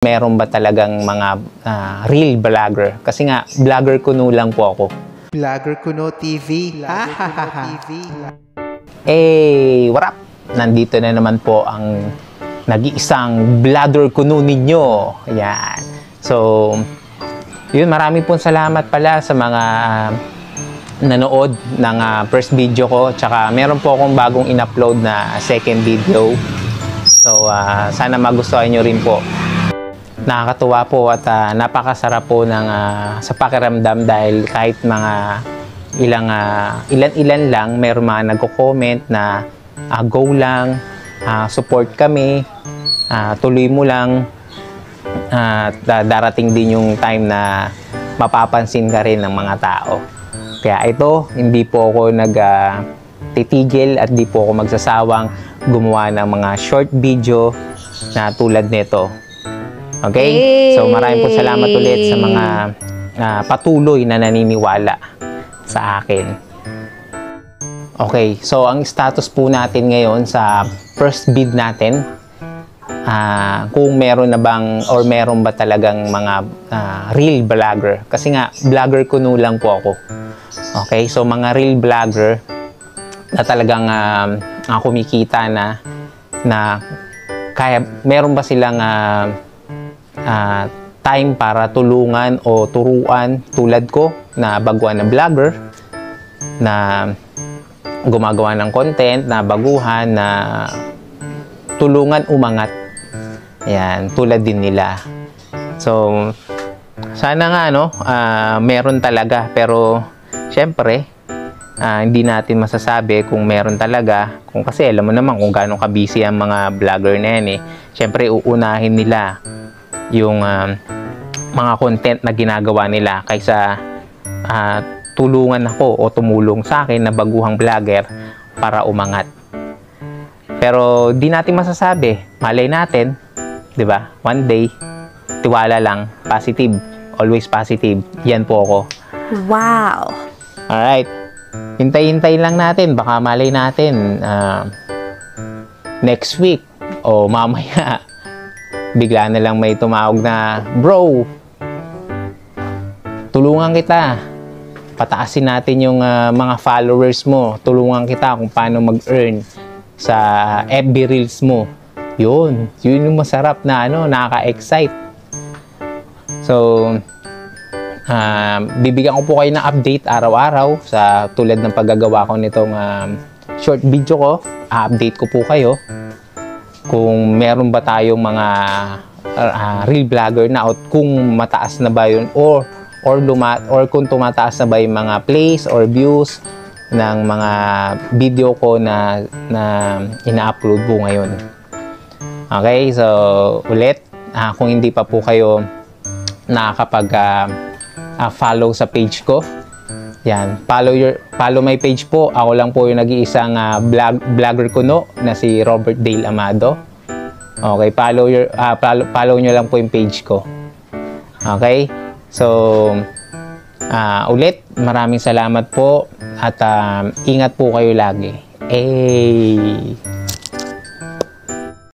Meron ba talagang mga real vlogger? Kasi nga, vlogger kuno lang po ako. Vlogger Kuno TV. What up? Nandito na naman po ang nag-iisang vlogger kuno ninyo. Ayan. So, yun, marami pong salamat pala sa mga nanood ng first video ko. Tsaka meron po akong bagong in-upload na second video. So, sana magustuhan nyo rin po. Nakakatuwa po at napakasarap po ng sa pakiramdam dahil kahit mga ilan-ilan lang meron mga nagko-comment na go lang, support kami, tuloy mo lang, darating din yung time na mapapansin ka rin ng mga tao. Kaya ito, hindi po ako titigil at di po ako magsasawang gumawa ng mga short video na tulad nito. Okay? So maraming po salamat ulit sa mga patuloy na naniniwala sa akin. Okay, so ang status po natin ngayon sa first bid natin, kung meron na bang or meron ba talagang mga real vlogger. Kasi nga, vlogger kuno lang po ako. Okay, so mga real vlogger na talagang kumikita na kaya meron ba silang time para tulungan o turuan tulad ko na baguhan na vlogger na gumagawa ng content na baguhan na tulungan umangat. Ayan, tulad din nila. So, sana nga meron talaga, pero syempre hindi natin masasabi kung meron talaga, kung kasi alam mo naman kung gaano ka-busy ang mga vlogger na yan Syempre uunahin nila yung mga content na ginagawa nila kaysa tulungan ako o tumulong sa akin na baguhang vlogger para umangat. Pero di natin masasabi, malay natin, 'di ba? One day, tiwala lang, positive, always positive. Yan po ako. Wow. Alright. Hintay-hintay lang natin, baka malay natin next week o mamaya bigla na lang may tumawag na, bro, tulungan kita, pataasin natin yung mga followers mo, tulungan kita kung paano mag-earn sa FB Reels mo. Yun yung masarap na nakaka-excite. So, bibigyan ko po kayo ng update araw-araw sa tulad ng paggagawa ko nitong short video ko. Update ko po kayo kung meron ba tayong mga real vlogger na, at kung mataas na ba yun or kung tumataas na ba yung mga plays or views ng mga video ko na ina-upload po ngayon. Okay, so ulit, kung hindi pa po kayo nakakapag follow sa page ko, yan, follow my page po. Ako lang po yung nag-iisang vlogger kuno na si Robert Dale Amado. Okay, follow nyo lang po yung page ko. Okay? So, ulit, maraming salamat po at ingat po kayo lagi.